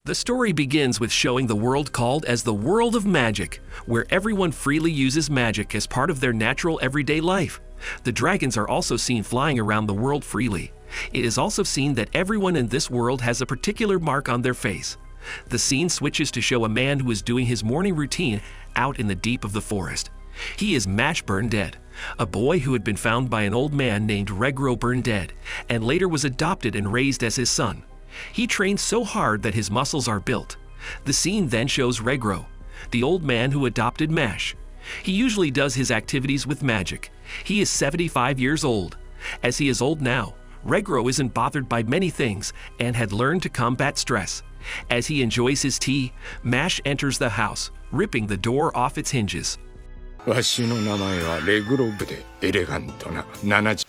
The story begins with showing the world called as the world of magic, where everyone freely uses magic as part of their natural everyday life. The dragons are also seen flying around the world freely. It is also seen that everyone in this world has a particular mark on their face. The scene switches to show a man who is doing his morning routine out in the deep of the forest. He is Mashle Burndead, a boy who had been found by an old man named Regro Burndead, and later was adopted and raised as his son. He trains so hard that his muscles are built. The scene then shows Regro, the old man who adopted Mashle. He usually does his activities with magic. He is 75 years old. As he is old now, Regro isn't bothered by many things and had learned to combat stress. As he enjoys his tea, Mashle enters the house, ripping the door off its hinges. わしの名前はレグロブでエレガントな70。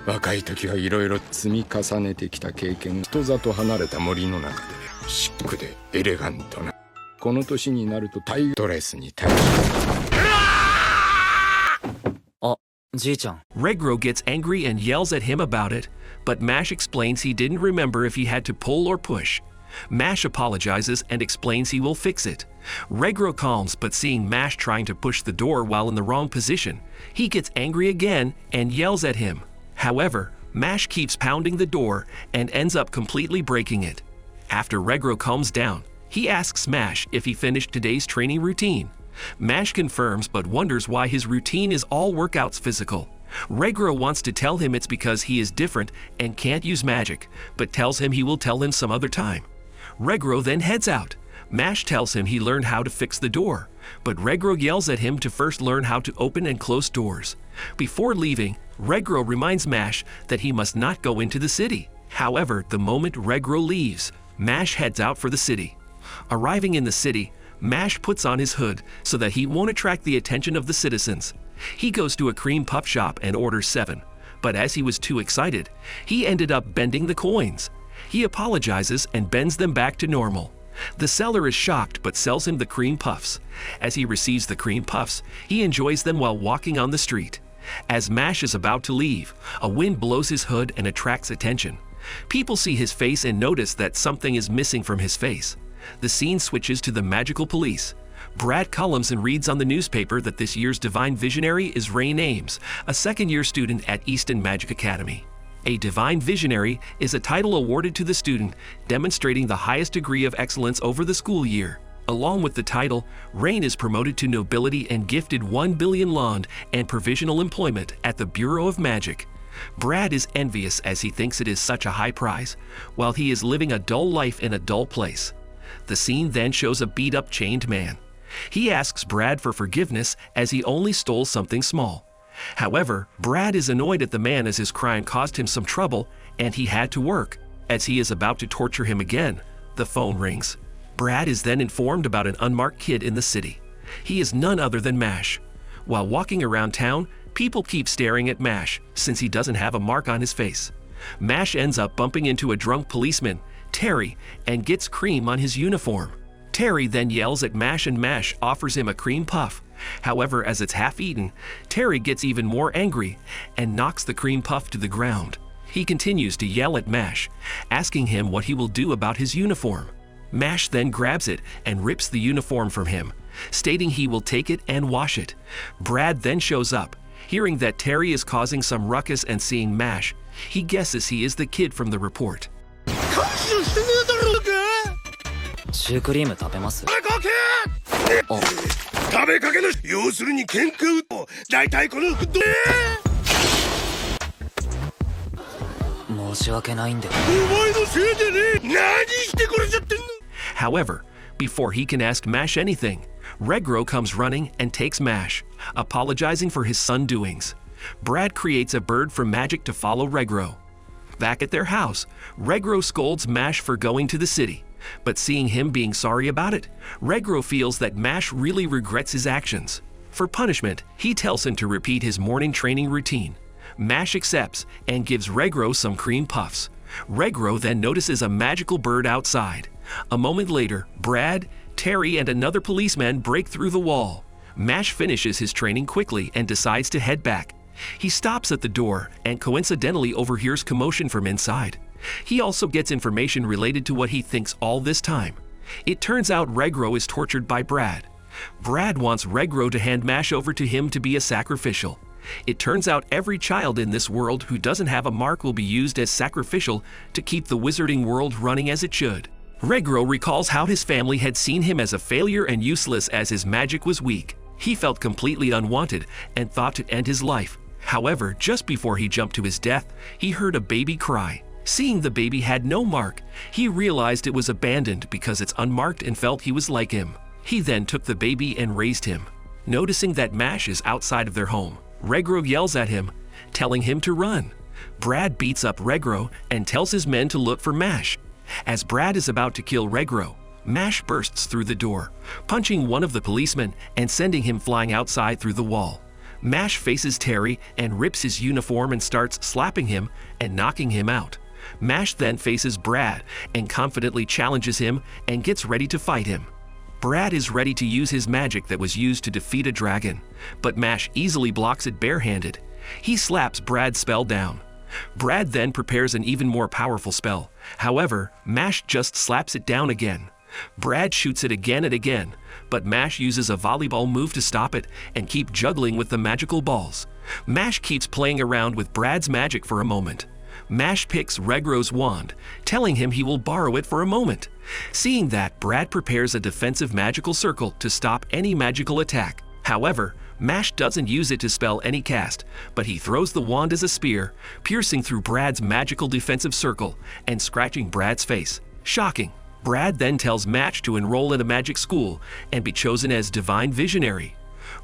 若い時はいろいろ積み重ねてきた経験、人里離れた森の中でシックでエレガントな。この年になるとタイドレスに対して。あ、じいちゃん。Regro gets angry and yells at him about it, but Mashle explains he didn't remember if he had to pull or push. Mashle apologizes and explains he will fix it. Regro calms, but seeing Mashle trying to push the door while in the wrong position, he gets angry again and yells at him. However, Mashle keeps pounding the door and ends up completely breaking it. After Regro calms down, he asks Mashle if he finished today's training routine. Mashle confirms but wonders why his routine is all workouts physical. Regro wants to tell him it's because he is different and can't use magic, but tells him he will tell him some other time. Regro then heads out. Mashle tells him he learned how to fix the door, but Regro yells at him to first learn how to open and close doors. Before leaving, Regro reminds Mashle that he must not go into the city. However, the moment Regro leaves, Mashle heads out for the city. Arriving in the city, Mashle puts on his hood so that he won't attract the attention of the citizens. He goes to a cream puff shop and orders 7, but as he was too excited, he ended up bending the coins. He apologizes and bends them back to normal. The seller is shocked but sells him the cream puffs. As he receives the cream puffs, he enjoys them while walking on the street. As Mashle is about to leave, a wind blows his hood and attracts attention. People see his face and notice that something is missing from his face. The scene switches to the magical police. Brad Cullumson reads on the newspaper that this year's Divine Visionary is Rain Ames, a second-year student at Easton Magic Academy. A Divine Visionary is a title awarded to the student demonstrating the highest degree of excellence over the school year. Along with the title, Rain is promoted to nobility and gifted 1 billion Lond and provisional employment at the Bureau of Magic. Brad is envious as he thinks it is such a high prize, while he is living a dull life in a dull place. The scene then shows a beat-up chained man. He asks Brad for forgiveness as he only stole something small. However, Brad is annoyed at the man as his crime caused him some trouble and he had to work. As he is about to torture him again, the phone rings. Brad is then informed about an unmarked kid in the city. He is none other than Mashle. While walking around town, people keep staring at Mashle since he doesn't have a mark on his face. Mashle ends up bumping into a drunk policeman, Terry, and gets cream on his uniform. Terry then yells at Mashle and Mashle offers him a cream puff. However, as it's half eaten, Terry gets even more angry and knocks the cream puff to the ground. He continues to yell at Mashle, asking him what he will do about his uniform. Mashle then grabs it and rips the uniform from him, stating he will take it and wash it. Brad then shows up. Hearing that Terry is causing some ruckus and seeing Mashle, he guesses he is the kid from the report. シュークリーム食べます？食べかけの要するに喧嘩売と大体この申し訳ないんで。お前のせいでね。何してくれちゃってんの。 However, before he can ask Mashle anything, Regro comes running and takes Mashle, apologizing for his son's doings. Brad creates a bird from magic to follow Regro. Back at their house, Regro scolds Mashle for going to the city. But seeing him being sorry about it, Regro feels that Mashle really regrets his actions. For punishment, he tells him to repeat his morning training routine. Mashle accepts and gives Regro some cream puffs. Regro then notices a magical bird outside. A moment later, Brad, Terry, and another policeman break through the wall. Mashle finishes his training quickly and decides to head back. He stops at the door and coincidentally overhears commotion from inside. He also gets information related to what he thinks all this time. It turns out Regro is tortured by Brad. Brad wants Regro to hand Mash over to him to be a sacrificial. It turns out every child in this world who doesn't have a mark will be used as sacrificial to keep the wizarding world running as it should. Regro recalls how his family had seen him as a failure and useless as his magic was weak. He felt completely unwanted and thought to end his life. However, just before he jumped to his death, he heard a baby cry. Seeing the baby had no mark, he realized it was abandoned because it's unmarked and felt he was like him. He then took the baby and raised him. Noticing that Mash is outside of their home, Regro yells at him, telling him to run. Brad beats up Regro and tells his men to look for Mash. As Brad is about to kill Regro, Mash bursts through the door, punching one of the policemen and sending him flying outside through the wall. Mash faces Terry and rips his uniform and starts slapping him and knocking him out. Mash then faces Brad and confidently challenges him and gets ready to fight him. Brad is ready to use his magic that was used to defeat a dragon, but Mash easily blocks it barehanded. He slaps Brad's spell down. Brad then prepares an even more powerful spell. However, Mash just slaps it down again. Brad shoots it again and again, but Mash uses a volleyball move to stop it and keep juggling with the magical balls. Mash keeps playing around with Brad's magic for a moment. Mash picks Regro's wand, telling him he will borrow it for a moment. Seeing that, Brad prepares a defensive magical circle to stop any magical attack. However, Mash doesn't use it to spell any cast, but he throws the wand as a spear, piercing through Brad's magical defensive circle and scratching Brad's face. Shocking. Brad then tells Mash to enroll in a magic school and be chosen as Divine Visionary.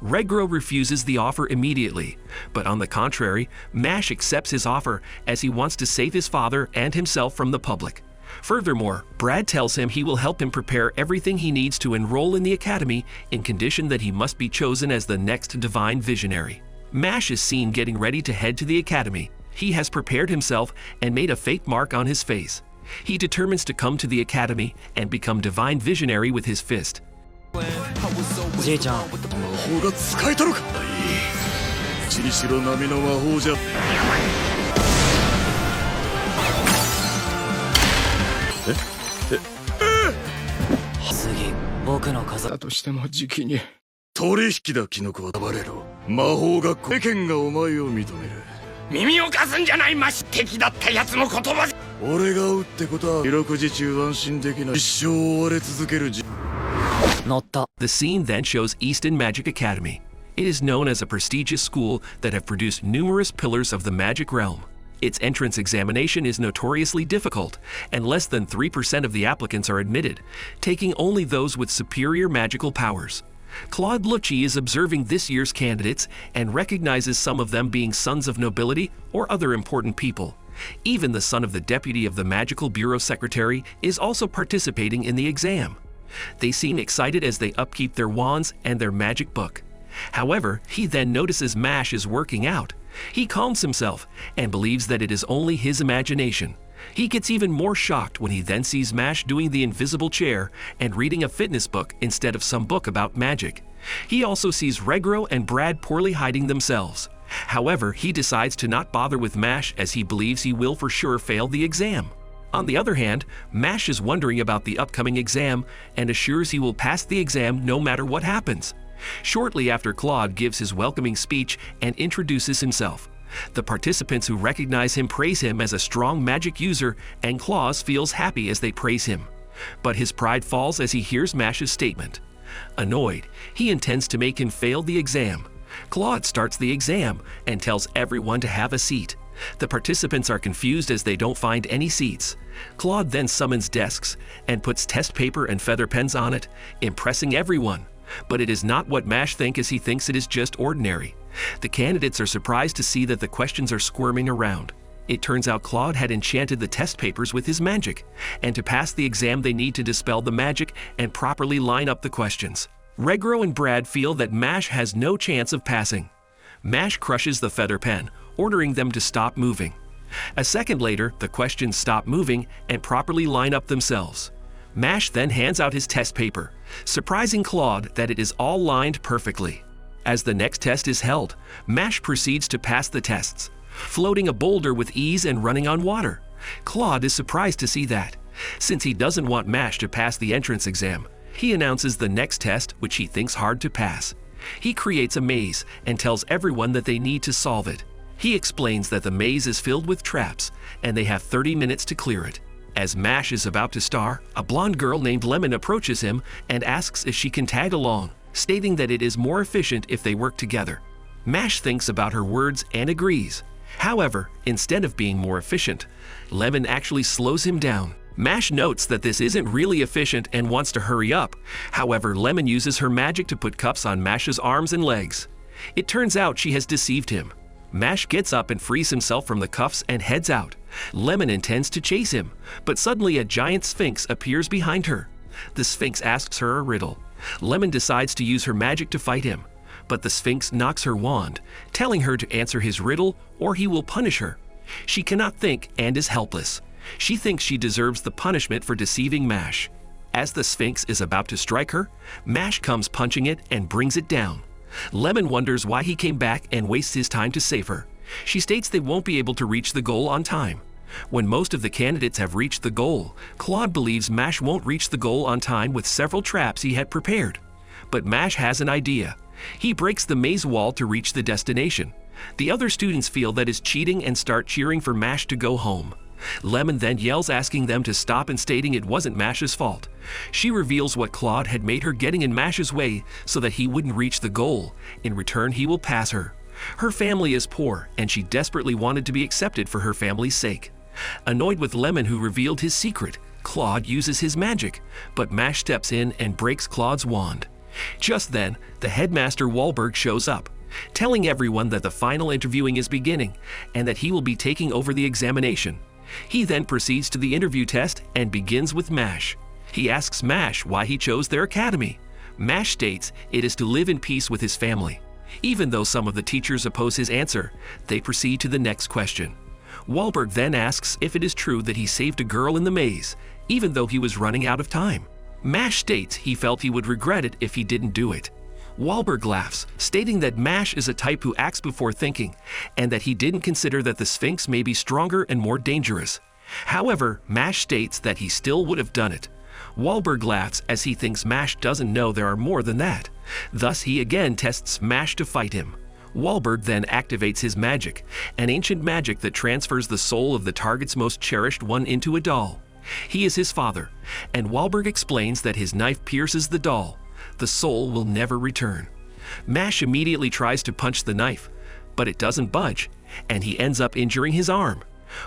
Regro refuses the offer immediately, but on the contrary, Mash accepts his offer as he wants to save his father and himself from the public. Furthermore, Brad tells him he will help him prepare everything he needs to enroll in the academy in condition that he must be chosen as the next Divine Visionary. Mash is seen getting ready to head to the academy. He has prepared himself and made a fake mark on his face. He determines to come to the academy and become Divine Visionary with his fist. じいちゃん、魔法が使えたのか。ちにしろ並みの魔法じゃ。次、僕の飾だとしても時期に取引だキノコは暴れろ。魔法学校世間がお前を認める。耳を貸すんじゃないまし。敵だったやつの言葉。俺が追うってことは四六時中安心できない。一生追われ続ける。 乗った。 The scene then shows Easton Magic Academy. It is known as a prestigious school that have produced numerous pillars of the magic realm. Its entrance examination is notoriously difficult, and less than 3% of the applicants are admitted, taking only those with superior magical powers. Claude Lucci is observing this year's candidates and recognizes some of them being sons of nobility or other important people. Even the son of the deputy of the Magical Bureau Secretary is also participating in the exam. They seem excited as they upkeep their wands and their magic book. However, he then notices Mash is working out. He calms himself and believes that it is only his imagination. He gets even more shocked when he then sees Mash doing the invisible chair and reading a fitness book instead of some book about magic. He also sees Regro and Brad poorly hiding themselves. However, he decides to not bother with Mash as he believes he will for sure fail the exam. On the other hand, Mash is wondering about the upcoming exam and assures he will pass the exam no matter what happens. Shortly after, Claude gives his welcoming speech and introduces himself. The participants who recognize him praise him as a strong magic user, and Claude feels happy as they praise him. But his pride falls as he hears Mash's statement. Annoyed, he intends to make him fail the exam. Claude starts the exam and tells everyone to have a seat. The participants are confused as they don't find any seats. Claude then summons desks and puts test paper and feather pens on it, impressing everyone. But it is not what Mash thinks, as he thinks it is just ordinary. The candidates are surprised to see that the questions are squirming around. It turns out Claude had enchanted the test papers with his magic, and to pass the exam they need to dispel the magic and properly line up the questions. Regro and Brad feel that Mash has no chance of passing. Mash crushes the feather pen, ordering them to stop moving. A second later, the questions stop moving and properly line up themselves. Mash then hands out his test paper, surprising Claude that it is all lined perfectly. As the next test is held, Mash proceeds to pass the tests, floating a boulder with ease and running on water. Claude is surprised to see that. Since he doesn't want Mash to pass the entrance exam, he announces the next test, which he thinks hard to pass. He creates a maze and tells everyone that they need to solve it. He explains that the maze is filled with traps and they have 30 minutes to clear it. As Mash is about to star, a blonde girl named Lemon approaches him and asks if she can tag along, stating that it is more efficient if they work together. Mash thinks about her words and agrees. However, instead of being more efficient, Lemon actually slows him down. Mash notes that this isn't really efficient and wants to hurry up. However, Lemon uses her magic to put cuffs on Mash's arms and legs. It turns out she has deceived him. Mash gets up and frees himself from the cuffs and heads out. Lemon intends to chase him, but suddenly a giant sphinx appears behind her. The sphinx asks her a riddle. Lemon decides to use her magic to fight him, but the sphinx knocks her wand, telling her to answer his riddle or he will punish her. She cannot think and is helpless. She thinks she deserves the punishment for deceiving Mash. As the sphinx is about to strike her, Mash comes punching it and brings it down. Lemon wonders why he came back and wastes his time to save her. She states they won't be able to reach the goal on time. When most of the candidates have reached the goal, Claude believes Mash won't reach the goal on time with several traps he had prepared. But Mash has an idea. He breaks the maze wall to reach the destination. The other students feel that is cheating and start cheering for Mash to go home. Lemon then yells, asking them to stop and stating it wasn't Mash's fault. She reveals what Claude had made her getting in Mash's way so that he wouldn't reach the goal. In return, he will pass her. Her family is poor, and she desperately wanted to be accepted for her family's sake. Annoyed with Lemon, who revealed his secret, Claude uses his magic, but Mash steps in and breaks Claude's wand. Just then, the headmaster Wahlberg shows up, telling everyone that the final interviewing is beginning and that he will be taking over the examination. He then proceeds to the interview test and begins with Mash. He asks Mash why he chose their academy. Mash states it is to live in peace with his family. Even though some of the teachers oppose his answer, they proceed to the next question. Wahlberg then asks if it is true that he saved a girl in the maze, even though he was running out of time. Mash states he felt he would regret it if he didn't do it. Wahlberg laughs, stating that Mash is a type who acts before thinking, and that he didn't consider that the Sphinx may be stronger and more dangerous. However, Mash states that he still would have done it. Wahlberg laughs as he thinks Mash doesn't know there are more than that. Thus, he again tests Mash to fight him. Wahlberg then activates his magic, an ancient magic that transfers the soul of the target's most cherished one into a doll. He is his father, and Wahlberg explains that his knife pierces the doll. The soul will never return. Mash immediately tries to punch the knife, but it doesn't budge, and he ends up injuring his arm.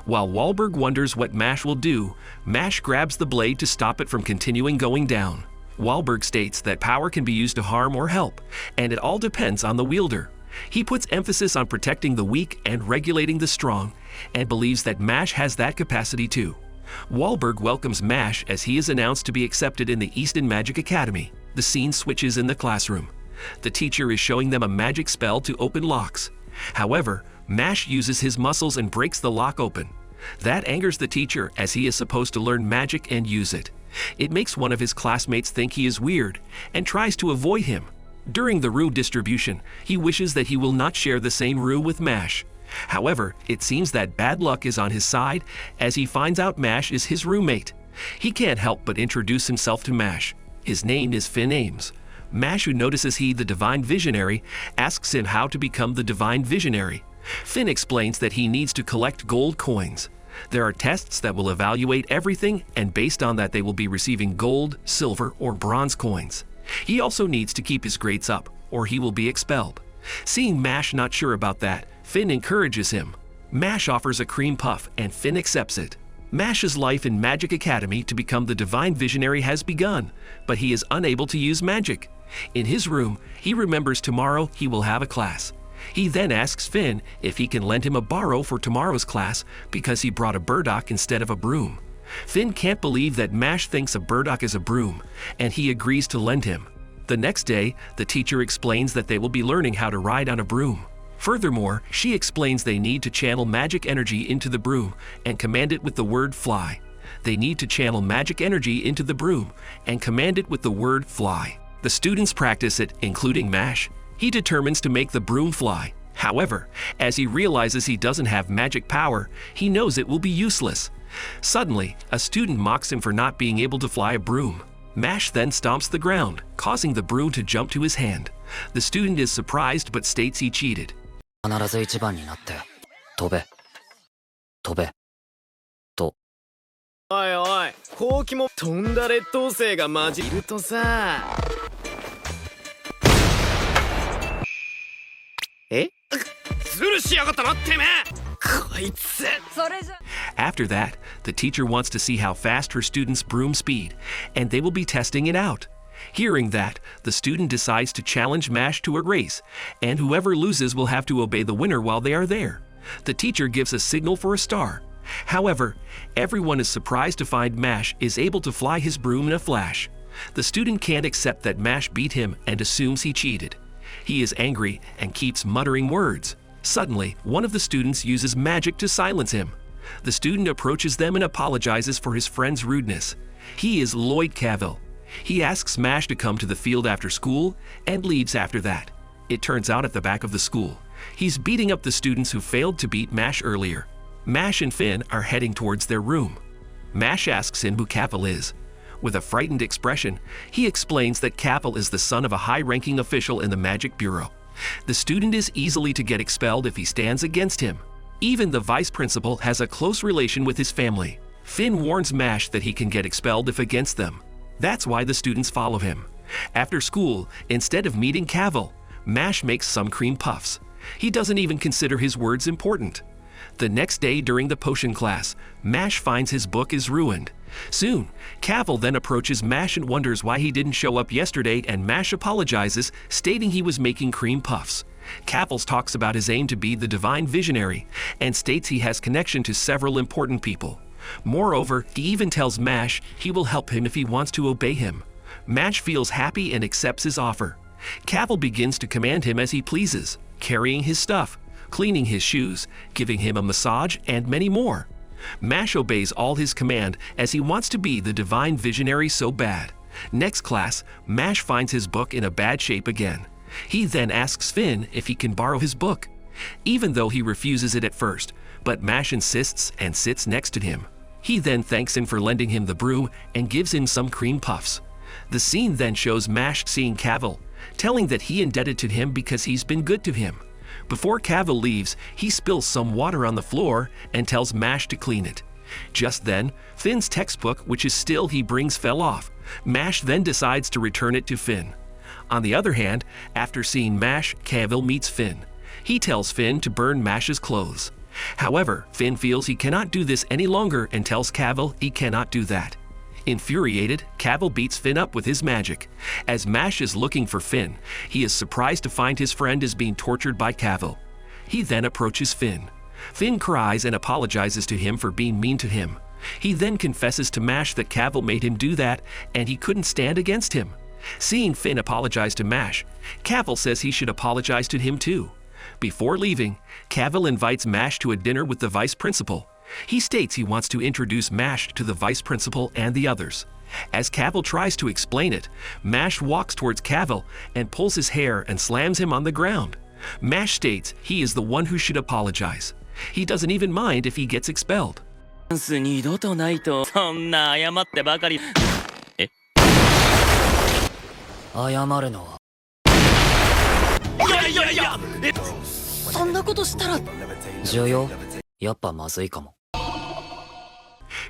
While Wahlberg wonders what Mash will do, Mash grabs the blade to stop it from continuing going down. Wahlberg states that power can be used to harm or help, and it all depends on the wielder. He puts emphasis on protecting the weak and regulating the strong, and believes that Mash has that capacity too. Wahlberg welcomes Mash as he is announced to be accepted in the Easton Magic Academy. The scene switches in the classroom. The teacher is showing them a magic spell to open locks. However, Mash uses his muscles and breaks the lock open. That angers the teacher, as he is supposed to learn magic and use it. It makes one of his classmates think he is weird and tries to avoid him. During the roux distribution, he wishes that he will not share the same roux with Mash. However, it seems that bad luck is on his side as he finds out Mash is his roommate. He can't help but introduce himself to Mash. His name is Finn Ames. Mash, who notices he the Divine Visionary, asks him how to become the Divine Visionary. Finn explains that he needs to collect gold coins. There are tests that will evaluate everything, and based on that they will be receiving gold, silver, or bronze coins. He also needs to keep his grades up, or he will be expelled. Seeing Mash not sure about that, Finn encourages him. Mash offers a cream puff, and Finn accepts it. Mash's life in Magic Academy to become the Divine Visionary has begun, but he is unable to use magic. In his room, he remembers tomorrow he will have a class. He then asks Finn if he can lend him a borrow for tomorrow's class because he brought a burdock instead of a broom. Finn can't believe that Mash thinks a burdock is a broom, and he agrees to lend him. The next day, the teacher explains that they will be learning how to ride on a broom. Furthermore, she explains they need to channel magic energy into the broom and command it with the word fly. They need to channel magic energy into the broom and command it with the word fly. The students practice it, including Mash. He determines to make the broom fly. However, as he realizes he doesn't have magic power, he knows it will be useless. Suddenly, a student mocks him for not being able to fly a broom. Mash then stomps the ground, causing the broom to jump to his hand. The student is surprised but states he cheated. 必ず一番になって飛べ飛べとおいおい、ほうきも飛んだ劣等生が混じるとさ。え？ズルしやがったなてめえ。こいつ。After that, the teacher wants to see how fast her students' broom speed, and they will be testing it out. Hearing that, the student decides to challenge Mash to a race, and whoever loses will have to obey the winner while they are there. The teacher gives a signal for a star. However, everyone is surprised to find Mash is able to fly his broom in a flash. The student can't accept that Mash beat him and assumes he cheated. He is angry and keeps muttering words. Suddenly, one of the students uses magic to silence him. The student approaches them and apologizes for his friend's rudeness. He is Lloyd Cavill. He asks Mash to come to the field after school and leaves after that. It turns out at the back of the school, he's beating up the students who failed to beat Mash earlier. Mash and Finn are heading towards their room. Mash asks him who Cavill is. With a frightened expression, he explains that Cavill is the son of a high-ranking official in the Magic Bureau. The student is easily to get expelled if he stands against him. Even the vice principal has a close relation with his family. Finn warns Mash that he can get expelled if against them. That's why the students follow him. After school, instead of meeting Cavill, Mash makes some cream puffs. He doesn't even consider his words important. The next day during the potion class, Mash finds his book is ruined. Soon, Cavill then approaches Mash and wonders why he didn't show up yesterday, and Mash apologizes, stating he was making cream puffs. Cavill talks about his aim to be the divine visionary and states he has connection to several important people. Moreover, he even tells Mash he will help him if he wants to obey him. Mash feels happy and accepts his offer. Cavill begins to command him as he pleases, carrying his stuff, cleaning his shoes, giving him a massage, and many more. Mash obeys all his command as he wants to be the divine visionary so bad. Next class, Mash finds his book in a bad shape again. He then asks Finn if he can borrow his book, even though he refuses it at first, but Mash insists and sits next to him. He then thanks him for lending him the broom and gives him some cream puffs. The scene then shows Mash seeing Cavill, telling that he indebted to him because he's been good to him. Before Cavill leaves, he spills some water on the floor and tells Mash to clean it. Just then, Finn's textbook, which is still he brings, fell off. Mash then decides to return it to Finn. On the other hand, after seeing Mash, Cavill meets Finn. He tells Finn to burn Mash's clothes. However, Finn feels he cannot do this any longer and tells Cavill he cannot do that. Infuriated, Cavill beats Finn up with his magic. As Mash is looking for Finn, he is surprised to find his friend is being tortured by Cavill. He then approaches Finn. Finn cries and apologizes to him for being mean to him. He then confesses to Mash that Cavill made him do that and he couldn't stand against him. Seeing Finn apologize to Mash, Cavill says he should apologize to him too. Before leaving, Cavill invites Mash to a dinner with the vice principal. He states he wants to introduce Mash to the vice principal and the others. As Cavill tries to explain it, Mash walks towards Cavill and pulls his hair and slams him on the ground. Mash states he is the one who should apologize. He doesn't even mind if he gets expelled. 二度とないとそんな謝ってばかりえ謝るのはいやいやいやそんなことしたら重要やっぱまずいかも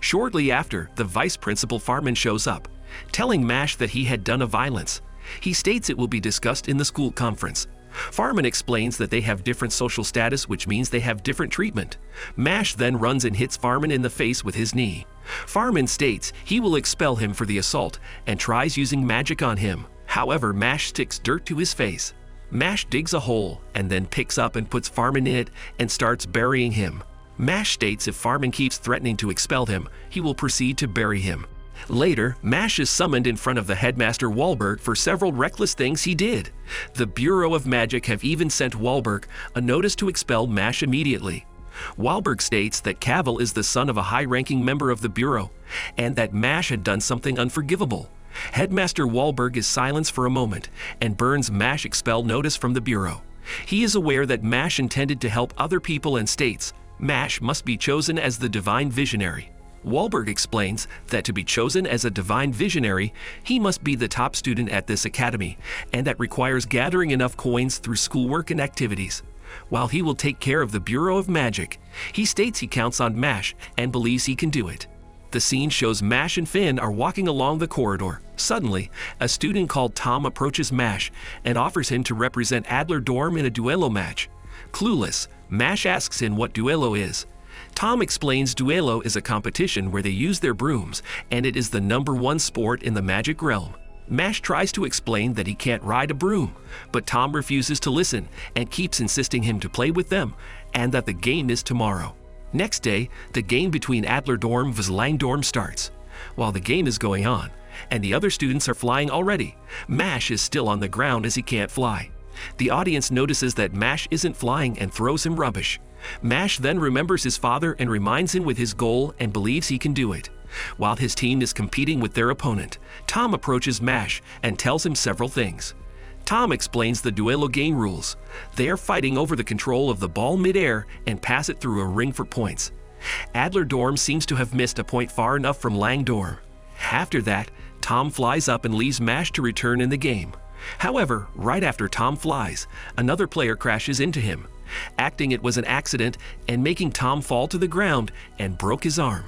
Shortly after, the vice principal Farman shows up, telling Mash that he had done a violence. He states it will be discussed in the school conference. Farman explains that they have different social status, which means they have different treatment. Mash then runs and hits Farman in the face with his knee. Farman states he will expel him for the assault and tries using magic on him. However, Mash sticks dirt to his face. Mash digs a hole and then picks up and puts Farman in it and starts burying him. Mash states if Farman keeps threatening to expel him, he will proceed to bury him. Later, Mash is summoned in front of the headmaster Wahlberg for several reckless things he did. The Bureau of Magic have even sent Wahlberg a notice to expel Mash immediately. Wahlberg states that Cavill is the son of a high-ranking member of the Bureau, and that Mash had done something unforgivable. Headmaster Wahlberg is silenced for a moment and burns Mash expel notice from the Bureau. He is aware that Mash intended to help other people and states, Mash must be chosen as the divine visionary. Wahlberg explains that to be chosen as a divine visionary, he must be the top student at this academy, and that requires gathering enough coins through schoolwork and activities. While he will take care of the Bureau of Magic, he states he counts on Mash and believes he can do it. The scene shows Mash and Finn are walking along the corridor. Suddenly, a student called Tom approaches Mash and offers him to represent Adler Dorm in a duello match. Clueless, Mash asks him what duello is. Tom explains duello is a competition where they use their brooms, and it is the #1 sport in the magic realm. Mash tries to explain that he can't ride a broom, but Tom refuses to listen and keeps insisting him to play with them, and that the game is tomorrow. Next day, the game between Adler Dorm vs Lang Dorm starts. While the game is going on, and the other students are flying already, Mash is still on the ground as he can't fly. The audience notices that Mash isn't flying and throws him rubbish. Mash then remembers his father and reminds him with his goal and believes he can do it. While his team is competing with their opponent, Tom approaches Mash and tells him several things. Tom explains the duello game rules. They are fighting over the control of the ball mid-air and pass it through a ring for points. Adler Dorm seems to have missed a point far enough from Lang Dorm. After that, Tom flies up and leaves Mash to return in the game. However, right after Tom flies, another player crashes into him, acting it was an accident and making Tom fall to the ground and broke his arm.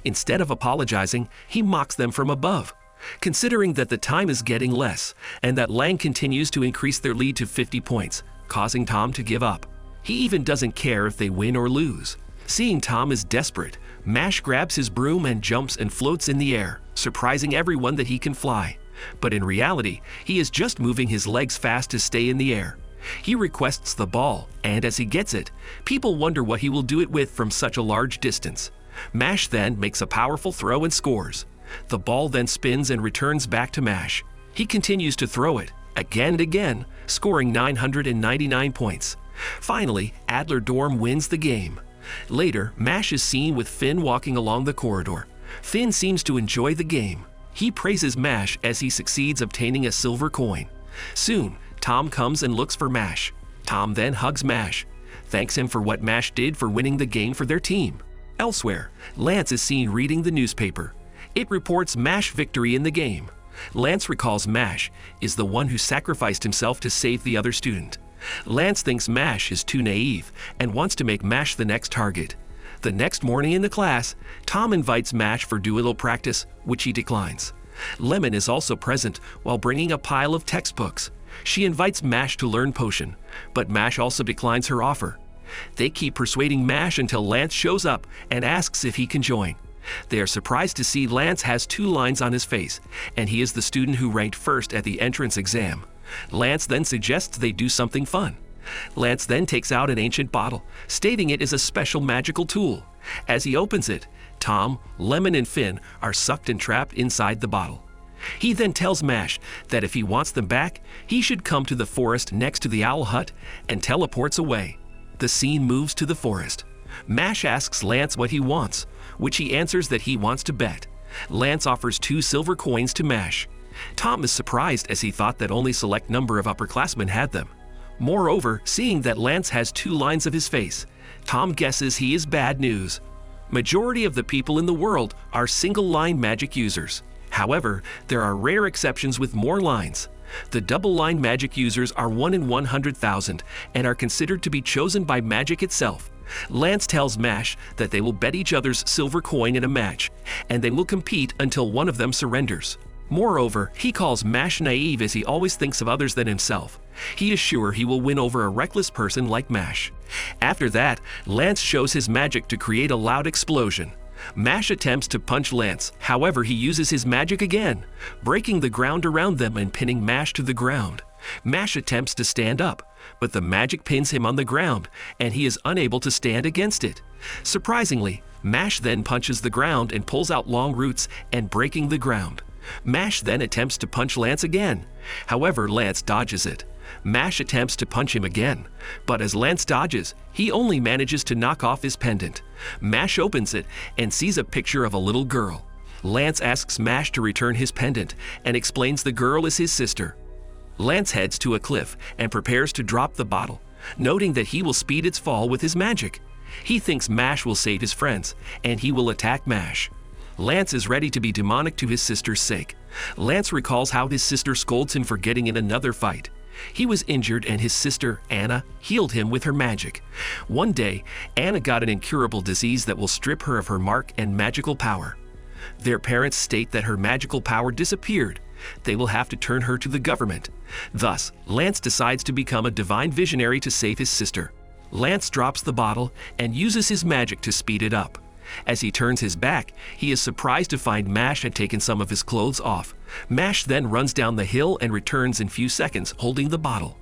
Instead of apologizing, he mocks them from above. Considering that the time is getting less and that Lang continues to increase their lead to 50 points, causing Tom to give up. He even doesn't care if they win or lose. Seeing Tom is desperate, Mash grabs his broom and jumps and floats in the air, surprising everyone that he can fly. But in reality, he is just moving his legs fast to stay in the air. He requests the ball, and as he gets it, people wonder what he will do it with from such a large distance. Mash then makes a powerful throw and scores. The ball then spins and returns back to Mash. He continues to throw it, again and again, scoring 999 points. Finally, Adler Dorm wins the game. Later, Mash is seen with Finn walking along the corridor. Finn seems to enjoy the game. He praises Mash as he succeeds obtaining a silver coin. Soon, Tom comes and looks for Mash. Tom then hugs Mash, thanks him for what Mash did for winning the game for their team. Elsewhere, Lance is seen reading the newspaper. It reports Mash victory in the game. Lance recalls Mash is the one who sacrificed himself to save the other student. Lance thinks Mash is too naive and wants to make Mash the next target. The next morning in the class, Tom invites Mash for duello practice, which he declines. Lemon is also present while bringing a pile of textbooks. She invites Mash to learn potion, but Mash also declines her offer. They keep persuading Mash until Lance shows up and asks if he can join. They are surprised to see Lance has 2 lines on his face, and he is the student who ranked first at the entrance exam. Lance then suggests they do something fun. Lance then takes out an ancient bottle, stating it is a special magical tool. As he opens it, Tom, Lemon, and Finn are sucked and trapped inside the bottle. He then tells Mash that if he wants them back, he should come to the forest next to the owl hut and teleports away. The scene moves to the forest. Mash asks Lance what he wants, which he answers that he wants to bet. Lance offers 2 silver coins to Mash. Tom is surprised as he thought that only select number of upperclassmen had them. Moreover, seeing that Lance has 2 lines of his face, Tom guesses he is bad news. Majority of the people in the world are single-line magic users. However, there are rare exceptions with more lines. The double-line magic users are 1 in 100,000 and are considered to be chosen by magic itself. Lance tells Mash that they will bet each other's silver coin in a match, and they will compete until one of them surrenders. Moreover, he calls Mash naive as he always thinks of others than himself. He is sure he will win over a reckless person like Mash. After that, Lance shows his magic to create a loud explosion. Mash attempts to punch Lance, however he uses his magic again, breaking the ground around them and pinning Mash to the ground. Mash attempts to stand up, but the magic pins him on the ground, and he is unable to stand against it. Surprisingly, Mash then punches the ground and pulls out long roots and breaking the ground. Mash then attempts to punch Lance again. However, Lance dodges it. Mash attempts to punch him again, but as Lance dodges, he only manages to knock off his pendant. Mash opens it and sees a picture of a little girl. Lance asks Mash to return his pendant and explains the girl is his sister. Lance heads to a cliff and prepares to drop the bottle, noting that he will speed its fall with his magic. He thinks Mash will save his friends, and he will attack Mash. Lance is ready to be demonic to his sister's sake. Lance recalls how his sister scolds him for getting in another fight. He was injured and his sister, Anna, healed him with her magic. One day, Anna got an incurable disease that will strip her of her mark and magical power. Their parents state that her magical power disappeared. They will have to turn her to the government. Thus, Lance decides to become a divine visionary to save his sister. Lance drops the bottle and uses his magic to speed it up. As he turns his back, he is surprised to find Mash had taken some of his clothes off. Mash then runs down the hill and returns in few seconds holding the bottle.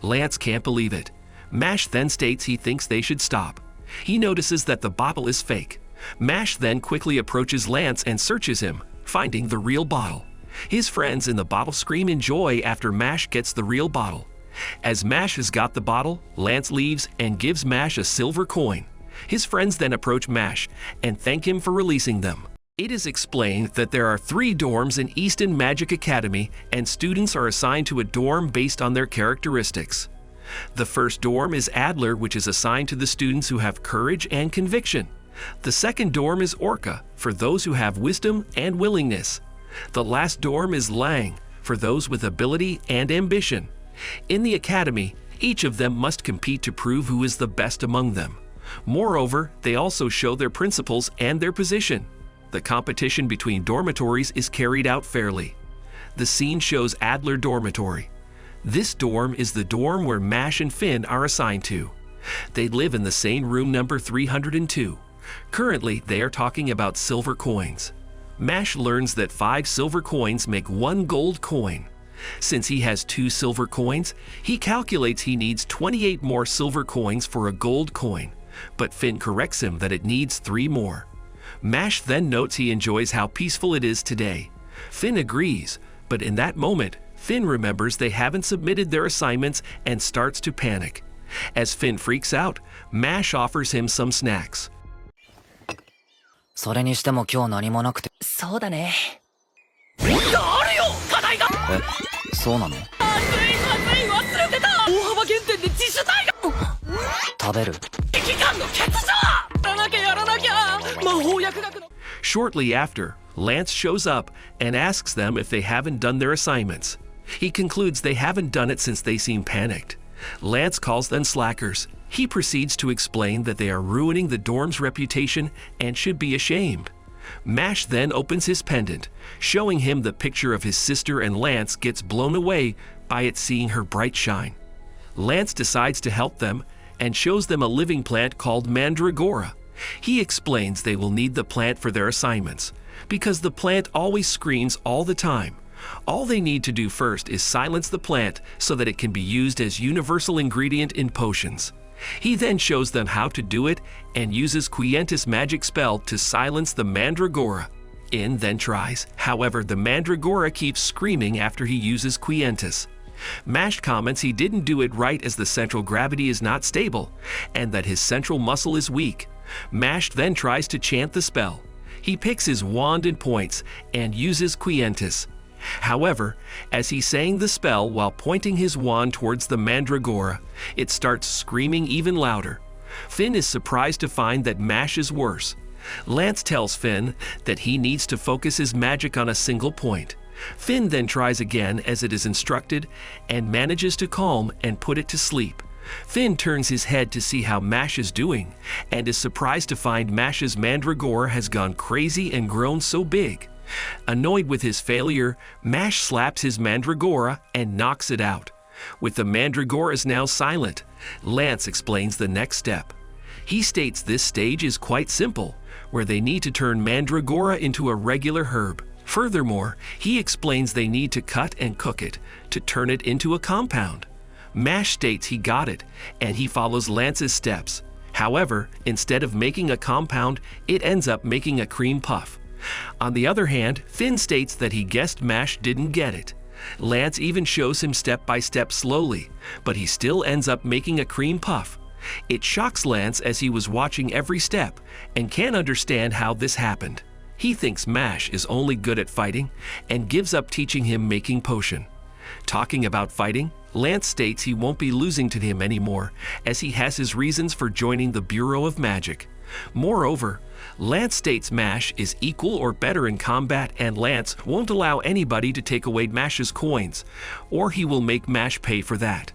Lance can't believe it. Mash then states he thinks they should stop. He notices that the bottle is fake. Mash then quickly approaches Lance and searches him, finding the real bottle. His friends in the bottle scream in joy after Mash gets the real bottle. As Mash has got the bottle, Lance leaves and gives Mash a silver coin. His friends then approach Mash and thank him for releasing them. It is explained that there are 3 dorms in Easton Magic Academy and students are assigned to a dorm based on their characteristics. The first dorm is Adler, which is assigned to the students who have courage and conviction. The second dorm is Orca, for those who have wisdom and willingness. The last dorm is Lang, for those with ability and ambition. In the academy, each of them must compete to prove who is the best among them. Moreover, they also show their principles and their position. The competition between dormitories is carried out fairly. The scene shows Adler Dormitory. This dorm is the dorm where Mash and Finn are assigned to. They live in the same room number 302. Currently, they are talking about silver coins. Mash learns that 5 silver coins make 1 gold coin. Since he has 2 silver coins, he calculates he needs 28 more silver coins for a gold coin, but Finn corrects him that it needs 3 more. Mash then notes he enjoys how peaceful it is today. Finn agrees, but in that moment, Finn remembers they haven't submitted their assignments and starts to panic. As Finn freaks out, Mash offers him some snacks. それにしても今日何もなくて。そうだね。あるよ、課題が。え、そうなの？忘れてた。大幅減点で自主退学。食べる。期間の欠場。やらなきゃ。魔法薬学の。Shortly after, Lance shows up and asks them if they haven't done their assignments. He concludes they haven't done it since they seem panicked. Lance calls them slackers. He proceeds to explain that they are ruining the dorm's reputation and should be ashamed. Mash then opens his pendant, showing him the picture of his sister, and Lance gets blown away by it seeing her bright shine. Lance decides to help them and shows them a living plant called Mandragora. He explains they will need the plant for their assignments, because the plant always screams all the time. All they need to do first is silence the plant so that it can be used as universal ingredient in potions. He then shows them how to do it and uses Quientis' magic spell to silence the Mandragora. In then tries. However, the Mandragora keeps screaming after he uses Quientis. Mash comments he didn't do it right as the central gravity is not stable and that his central muscle is weak. Mash then tries to chant the spell. He picks his wand and points and uses Quientis. However, as he's saying the spell while pointing his wand towards the Mandragora, it starts screaming even louder. Finn is surprised to find that Mash is worse. Lance tells Finn that he needs to focus his magic on a single point. Finn then tries again as it is instructed and manages to calm and put it to sleep. Finn turns his head to see how Mash is doing and is surprised to find Mash's Mandragora has gone crazy and grown so big. Annoyed with his failure, Mash slaps his Mandragora and knocks it out. With the Mandragoras now silent, Lance explains the next step. He states this stage is quite simple, where they need to turn Mandragora into a regular herb. Furthermore, he explains they need to cut and cook it to turn it into a compound. Mash states he got it, and he follows Lance's steps. However, instead of making a compound, it ends up making a cream puff. On the other hand, Finn states that he guessed Mash didn't get it. Lance even shows him step by step slowly, but he still ends up making a cream puff. It shocks Lance as he was watching every step and can't understand how this happened. He thinks Mash is only good at fighting and gives up teaching him making potion. Talking about fighting, Lance states he won't be losing to him anymore, as he has his reasons for joining the Bureau of Magic. Moreover, Lance states Mash is equal or better in combat, and Lance won't allow anybody to take away Mash's coins, or he will make Mash pay for that.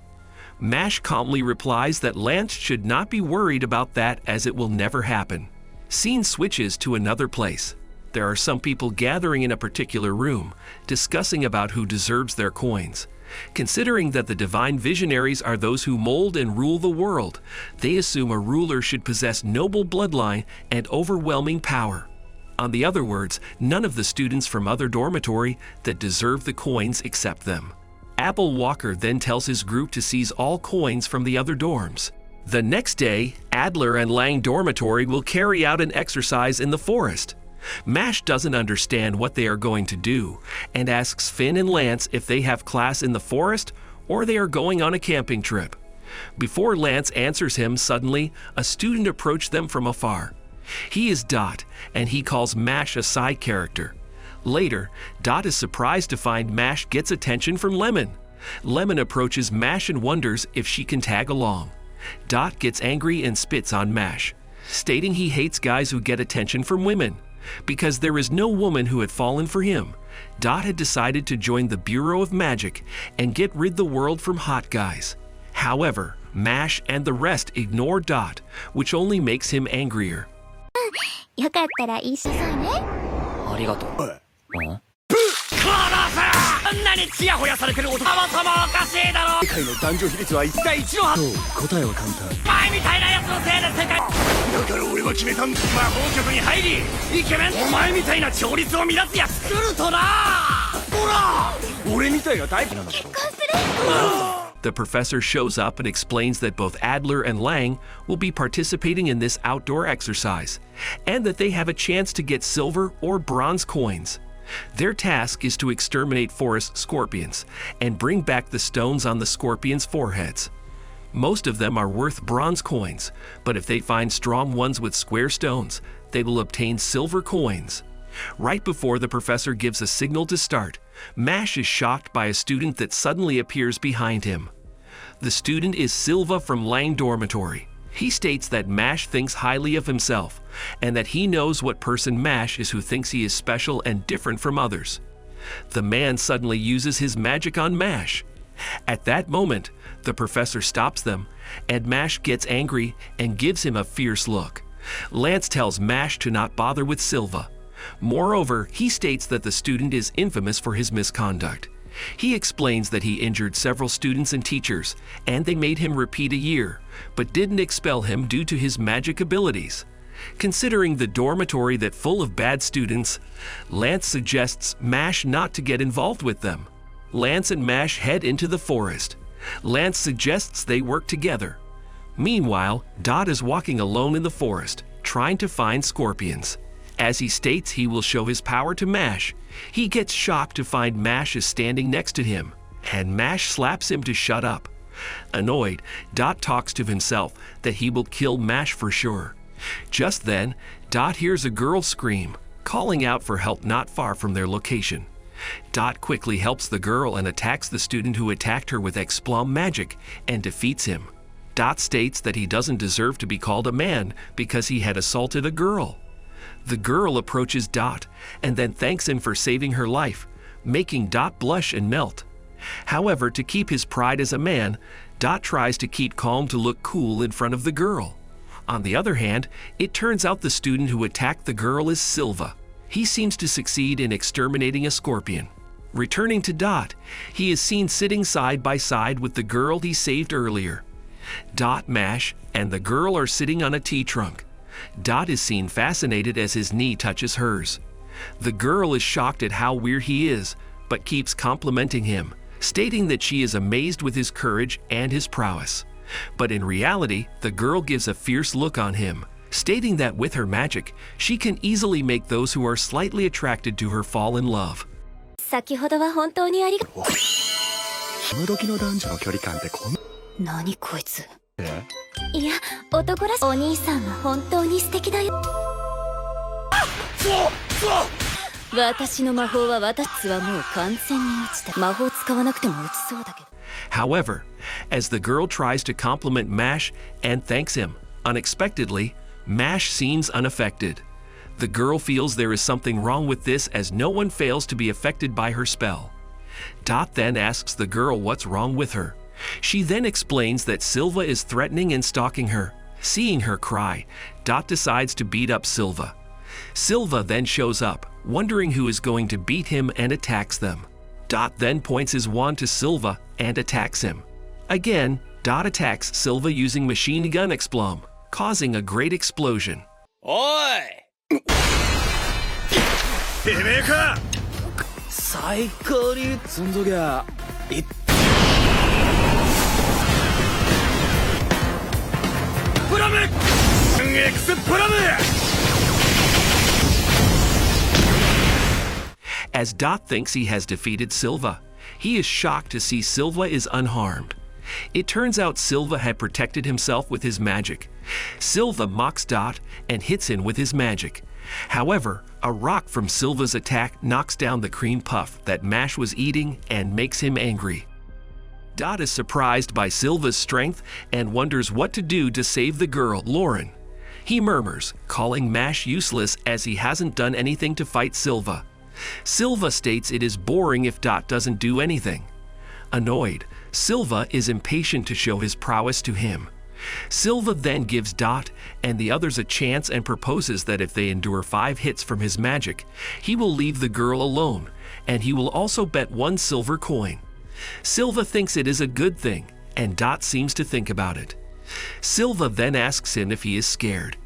Mash calmly replies that Lance should not be worried about that, as it will never happen. Scene switches to another place. There are some people gathering in a particular room, discussing about who deserves their coins. Considering that the divine visionaries are those who mold and rule the world, they assume a ruler should possess noble bloodline and overwhelming power. On the other words, none of the students from other dormitory that deserve the coins accept them. Apple Walker then tells his group to seize all coins from the other dorms. The next day, Adler and Lang dormitory will carry out an exercise in the forest. Mash doesn't understand what they are going to do and asks Finn and Lance if they have class in the forest or they are going on a camping trip. Before Lance answers him, suddenly a student approached them from afar. He is Dot, and he calls Mash a side character. Later, Dot is surprised to find Mash gets attention from Lemon. Lemon approaches Mash and wonders if she can tag along. Dot gets angry and spits on Mash, stating he hates guys who get attention from women. Because there is no woman who had fallen for him, Dot had decided to join the Bureau of Magic and get rid the world from hot guys. However, Mash and the rest ignore Dot, which only makes him angrier. よかったら一緒そうね。ありがとう。あんなにチヤホヤされてる男、たまたまおかしいだろ。世界の男女比率は1対1のはず。答えは簡単。前みたいなやつのせいで世界。だから俺は決めたんだ。魔法局に入り、イケメンお前みたいな調律を乱すやつ作るとな。ほら、俺みたいなタイプなんだろ。The professor shows up and explains that both Adler and Lang will be participating in this outdoor exercise, and that they have a chance to get silver or bronze coins. Their task is to exterminate forest scorpions and bring back the stones on the scorpions' foreheads. Most of them are worth bronze coins, but if they find strong ones with square stones, they will obtain silver coins. Right before the professor gives a signal to start, Mash is shocked by a student that suddenly appears behind him. The student is Silva from Lang Dormitory. He states that Mash thinks highly of himself, and that he knows what person Mash is who thinks he is special and different from others. The man suddenly uses his magic on Mash. At that moment, the professor stops them, and Mash gets angry and gives him a fierce look. Lance tells Mash to not bother with Silva. Moreover, he states that the student is infamous for his misconduct. He explains that he injured several students and teachers, and they made him repeat a year, but didn't expel him due to his magic abilities. Considering the dormitory that full of bad students, Lance suggests Mash not to get involved with them. Lance and Mash head into the forest. Lance suggests they work together. Meanwhile, Dot is walking alone in the forest, trying to find scorpions. As he states he will show his power to Mash, he gets shocked to find Mash is standing next to him, and Mash slaps him to shut up. Annoyed, Dot talks to himself that he will kill Mash for sure. Just then, Dot hears a girl scream, calling out for help not far from their location. Dot quickly helps the girl and attacks the student who attacked her with Explom magic and defeats him. Dot states that he doesn't deserve to be called a man because he had assaulted a girl. The girl approaches Dot and then thanks him for saving her life, making Dot blush and melt. However, to keep his pride as a man, Dot tries to keep calm to look cool in front of the girl. On the other hand, it turns out the student who attacked the girl is Silva. He seems to succeed in exterminating a scorpion. Returning to Dot, he is seen sitting side by side with the girl he saved earlier. Dot, Mash, and the girl are sitting on a tea trunk. Dot is seen fascinated as his knee touches hers. The girl is shocked at how weird he is, but keeps complimenting him, stating that she is amazed with his courage and his prowess. But in reality, the girl gives a fierce look on him, stating that with her magic, she can easily make those who are slightly attracted to her fall in love. 先ほどは本当にありがとう。今時の男女の距離感ってこん何こいつ。いや、男らしい。お兄さんは本当に素敵だよ。私の魔法は私はもう完全に落ちた。魔法使わなくても落ちそうだけど。 However, as the girl tries to compliment Mash and thanks him, unexpectedly, Mash seems unaffected. The girl feels there is something wrong with this as no one fails to be affected by her spell. Dot then asks the girl what's wrong with her. She then explains that Silva is threatening and stalking her. Seeing her cry, Dot decides to beat up Silva. Silva then shows up, wondering who is going to beat him and attacks them. Dot then points his wand to Silva and attacks him. Again, Dot attacks Silva using machine gun explome, causing a great explosion. おいてめえか最高にそん時はプラムエクスプラム As Dot thinks he has defeated Silva, he is shocked to see Silva is unharmed. It turns out Silva had protected himself with his magic. Silva mocks Dot and hits him with his magic. However, a rock from Silva's attack knocks down the cream puff that Mash was eating and makes him angry. Dot is surprised by Silva's strength and wonders what to do to save the girl, Lauren. He murmurs, calling Mash useless as he hasn't done anything to fight Silva. Silva states it is boring if Dot doesn't do anything. Annoyed, Silva is impatient to show his prowess to him. Silva then gives Dot and the others a chance and proposes that if they endure 5 hits from his magic, he will leave the girl alone, and he will also bet 1 silver coin. Silva thinks it is a good thing, and Dot seems to think about it. Silva then asks him if he is scared.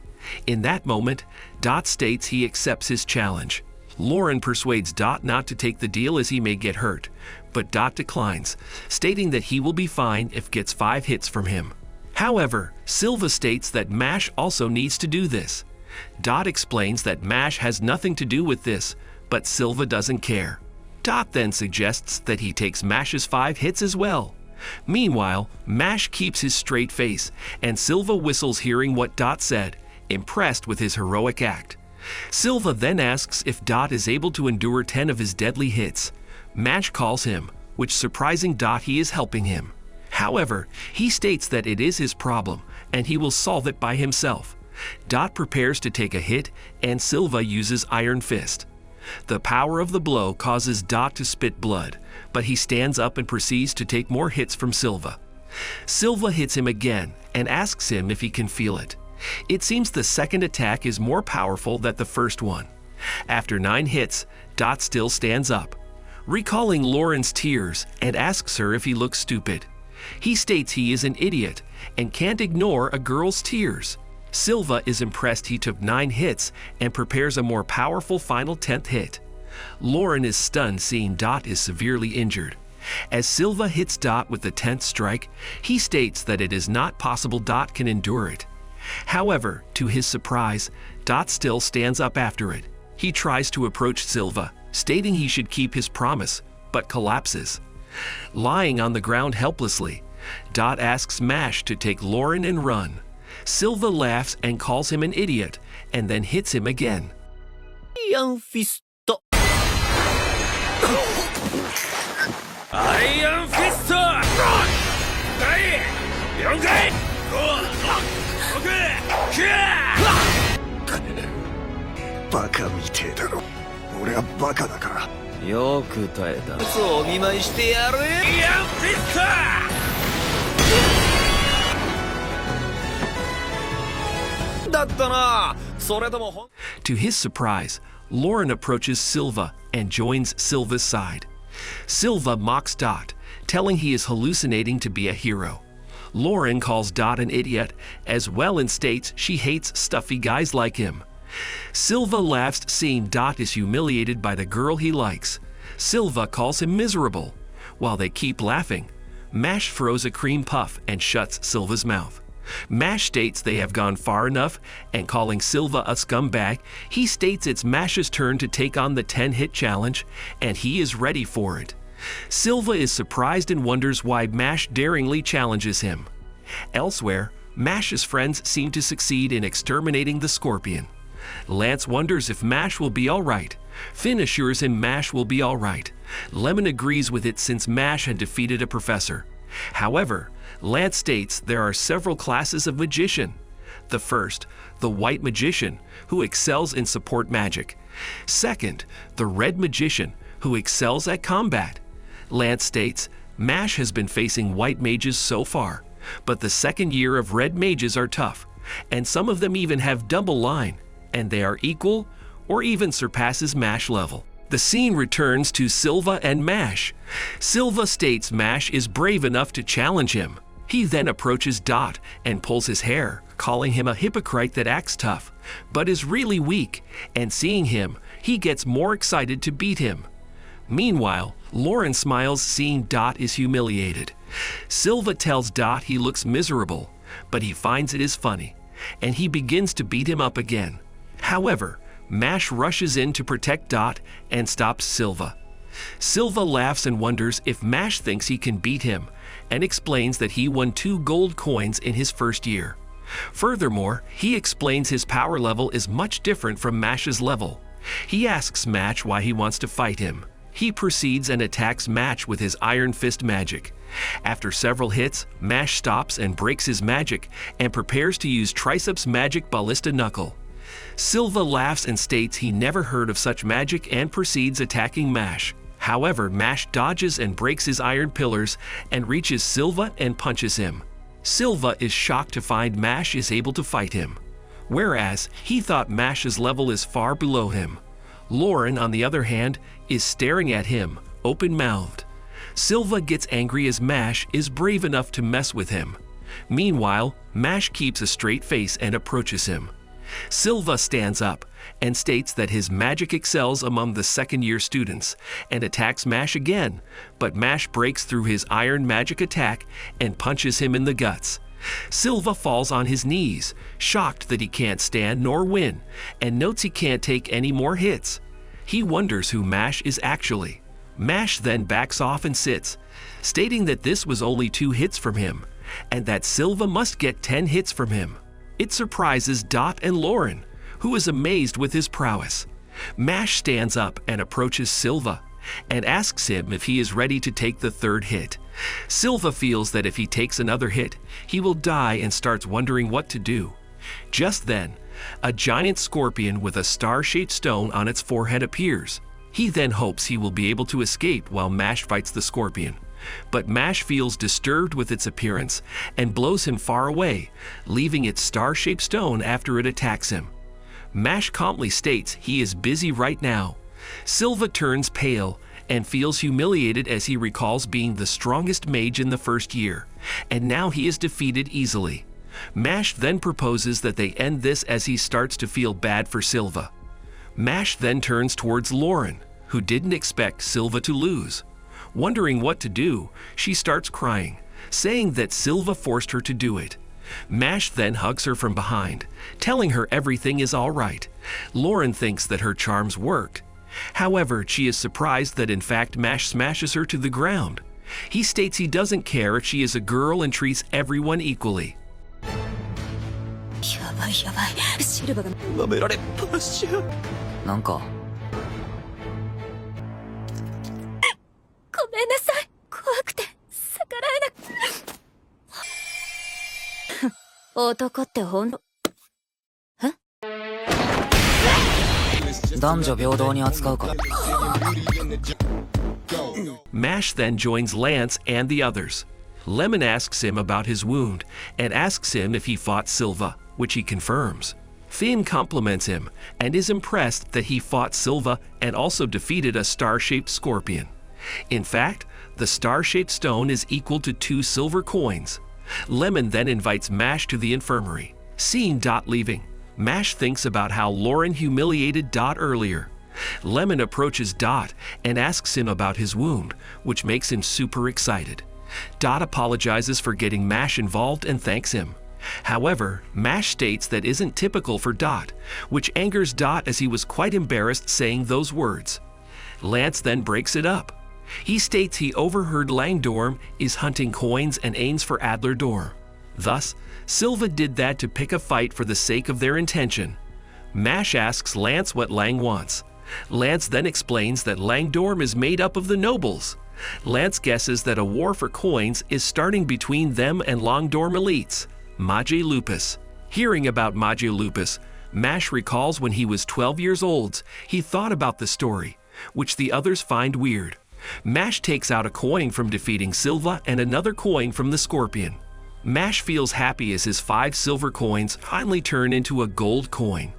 In that moment, Dot states he accepts his challenge. Lauren persuades Dot not to take the deal as he may get hurt, but Dot declines, stating that he will be fine if gets 5 hits from him. However, Silva states that Mash also needs to do this. Dot explains that Mash has nothing to do with this, but Silva doesn't care. Dot then suggests that he takes Mash's 5 hits as well. Meanwhile, Mash keeps his straight face, and Silva whistles hearing what Dot said, impressed with his heroic act. Silva then asks if Dot is able to endure 10 of his deadly hits. Mash calls him, which surprising Dot he is helping him. However, he states that it is his problem, and he will solve it by himself. Dot prepares to take a hit, and Silva uses Iron Fist. The power of the blow causes Dot to spit blood, but he stands up and proceeds to take more hits from Silva. Silva hits him again and asks him if he can feel it. It seems the second attack is more powerful than the first one. After 9 hits, Dot still stands up, recalling Lauren's tears and asks her if he looks stupid. He states he is an idiot and can't ignore a girl's tears. Silva is impressed he took 9 hits and prepares a more powerful final 10th hit. Lauren is stunned seeing Dot is severely injured. As Silva hits Dot with the 10th strike, he states that it is not possible Dot can endure it. However, to his surprise, Dot still stands up after it. He tries to approach Silva, stating he should keep his promise, but collapses. Lying on the ground helplessly, Dot asks Mash to take Lauren and run. Silva laughs and calls him an idiot, and then hits him again. Iron Fist. Iron Fist! 4回 バカみてえだろ。俺はバカだから。よく耐えた。そうお見舞いしてやる。イアンフィスト だったな。それとも To his surprise, Lauren approaches Silva and joins Silva's side. Silva mocks Dot, telling he is hallucinating to be a hero. Lauren calls Dot an idiot as well and states she hates stuffy guys like him. Silva laughs seeing Dot is humiliated by the girl he likes. Silva calls him miserable. While they keep laughing, Mash throws a cream puff and shuts Silva's mouth. Mash states they have gone far enough, and calling Silva a scumbag, he states it's Mash's turn to take on the 10-hit challenge, and he is ready for it. Silva is surprised and wonders why Mash daringly challenges him. Elsewhere, Mash's friends seem to succeed in exterminating the scorpion. Lance wonders if Mash will be alright, Finn assures him Mash will be all right. Lemon agrees with it since Mash had defeated a professor. However, Lance states there are several classes of magician. The first, the white magician, who excels in support magic. Second, the red magician, who excels at combat. Lance states, Mash has been facing white mages so far, but the second year of red mages are tough, and some of them even have double line, and they are equal or even surpasses Mash level. The scene returns to Silva and Mash. Silva states Mash is brave enough to challenge him. He then approaches Dot and pulls his hair, calling him a hypocrite that acts tough, but is really weak, and seeing him, he gets more excited to beat him. Meanwhile, Lauren smiles seeing Dot is humiliated. Silva tells Dot he looks miserable, but he finds it is funny, and he begins to beat him up again. However, Mash rushes in to protect Dot and stops Silva. Silva laughs and wonders if Mash thinks he can beat him, and explains that he won 2 gold coins in his first year. Furthermore, he explains his power level is much different from Mash's level. He asks Mash why he wants to fight him. He proceeds and attacks Mash with his Iron Fist magic. After several hits, Mash stops and breaks his magic and prepares to use Triceps Magic Ballista Knuckle. Silva laughs and states he never heard of such magic and proceeds attacking Mash. However, Mash dodges and breaks his iron pillars and reaches Silva and punches him. Silva is shocked to find Mash is able to fight him, whereas he thought Mash's level is far below him. Lauren, on the other hand, is staring at him, open-mouthed. Silva gets angry as Mash is brave enough to mess with him. Meanwhile, Mash keeps a straight face and approaches him. Silva stands up and states that his magic excels among the second-year students and attacks Mash again, but Mash breaks through his iron magic attack and punches him in the guts. Silva falls on his knees, shocked that he can't stand nor win, and notes he can't take any more hits. He wonders who Mash is actually. Mash then backs off and sits, stating that this was only 2 hits from him, and that Silva must get 10 hits from him. It surprises Dot and Lauren, who is amazed with his prowess. Mash stands up and approaches Silva, and asks him if he is ready to take the 3rd hit. Silva feels that if he takes another hit, he will die and starts wondering what to do. Just then, a giant scorpion with a star-shaped stone on its forehead appears. He then hopes he will be able to escape while Mash fights the scorpion. But Mash feels disturbed with its appearance and blows him far away, leaving its star-shaped stone after it attacks him. Mash calmly states he is busy right now. Silva turns pale and feels humiliated as he recalls being the strongest mage in the first year, and now he is defeated easily. Mash then proposes that they end this as he starts to feel bad for Silva. Mash then turns towards Lauren, who didn't expect Silva to lose. Wondering what to do, she starts crying, saying that Silva forced her to do it. Mash then hugs her from behind, telling her everything is all right. Lauren thinks that her charms worked. However, she is surprised that in fact Mash smashes her to the ground. He states he doesn't care if she is a girl and treats everyone equally. やばいやばい、シルバが舐められっぱなしや。なんかごめんなさい、怖くて逆らえなく。男ってほんと男女平等に扱うから。Mash then joins Lance and the others. Lemon asks him about his wound and asks him if he fought Silva, which he confirms. Finn compliments him and is impressed that he fought Silva and also defeated a star-shaped scorpion. In fact, the star-shaped stone is equal to 2 silver coins. Lemon then invites Mash to the infirmary. Seeing Dot leaving, Mash thinks about how Lauren humiliated Dot earlier. Lemon approaches Dot and asks him about his wound, which makes him super excited. Dot apologizes for getting Mash involved and thanks him. However, Mash states that isn't typical for Dot, which angers Dot as he was quite embarrassed saying those words. Lance then breaks it up. He states he overheard Langdorm is hunting coins and aims for Adler Dorm. Thus, Silva did that to pick a fight for the sake of their intention. Mash asks Lance what Lang wants. Lance then explains that Langdorm is made up of the nobles. Lance guesses that a war for coins is starting between them and Langdorm elites, Magie Lupus. Hearing about Magie Lupus, Mash recalls when he was 12 years old, he thought about the story, which the others find weird. Mash takes out a coin from defeating Silva and another coin from the Scorpion. Mash feels happy as his 5 silver coins finally turn into a gold coin.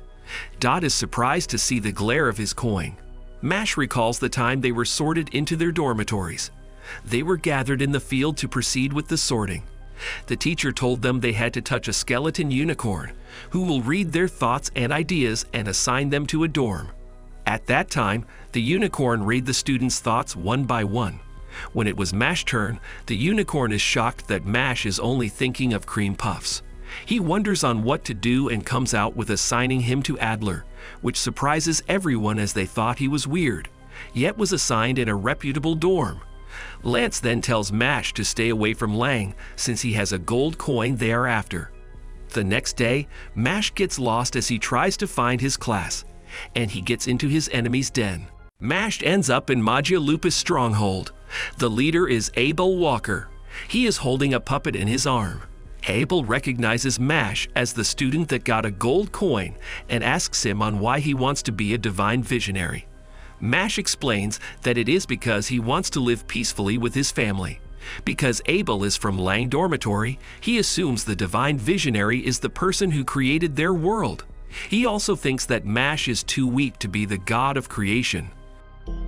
Dot is surprised to see the glare of his coin. Mash recalls the time they were sorted into their dormitories. They were gathered in the field to proceed with the sorting. The teacher told them they had to touch a skeleton unicorn, who will read their thoughts and ideas and assign them to a dorm. At that time, the unicorn read the students' thoughts one by one. When it was Mash's turn, the unicorn is shocked that Mash is only thinking of cream puffs. He wonders on what to do and comes out with assigning him to Adler, which surprises everyone as they thought he was weird, yet was assigned in a reputable dorm. Lance then tells Mash to stay away from Lang since he has a gold coin they are after. The next day, Mash gets lost as he tries to find his class, and he gets into his enemy's den. Mash ends up in Magia Lupus' stronghold. The leader is Abel Walker. He is holding a puppet in his arm. Abel recognizes Mash as the student that got a gold coin and asks him on why he wants to be a divine visionary. Mash explains that it is because he wants to live peacefully with his family. Because Abel is from Lang Dormitory, he assumes the divine visionary is the person who created their world. He also thinks that Mash is too weak to be the god of creation.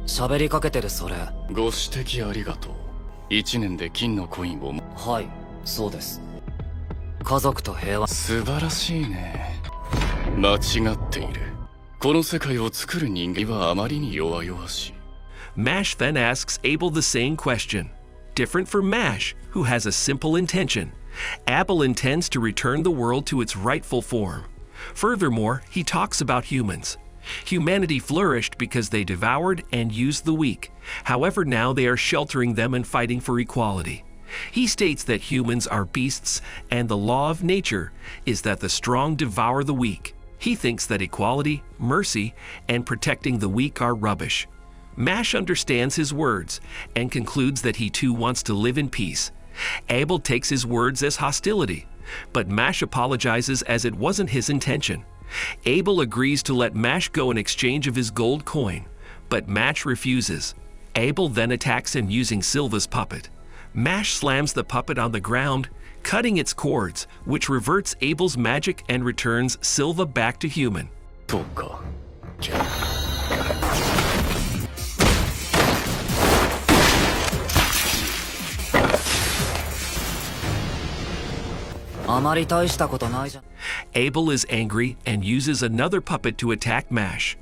喋りかけてるそれ。ご指摘ありがとう。1年で金のコインを。はい、そうです。家族と平和。素晴らしいね。間違っている。この世界を作る人間はあまりに弱々しい。Mash then asks Abel the same question. Different from Mash, who has a simple intention. Abel intends to return the world to its rightful form. Furthermore, he talks about humans. Humanity flourished because they devoured and used the weak. However, now they are sheltering them and fighting for equality. He states that humans are beasts, and the law of nature is that the strong devour the weak. He thinks that equality, mercy, and protecting the weak are rubbish. Mash understands his words and concludes that he too wants to live in peace. Abel takes his words as hostility, but Mash apologizes as it wasn't his intention. Abel agrees to let Mash go in exchange of his gold coin, but Mash refuses. Abel then attacks him using Silva's puppet. Mash slams the puppet on the ground, cutting its cords, which reverts Abel's magic and returns Silva back to human. そうか。あまり大したことないじゃん。Abel is angry and uses another puppet to attack Mash.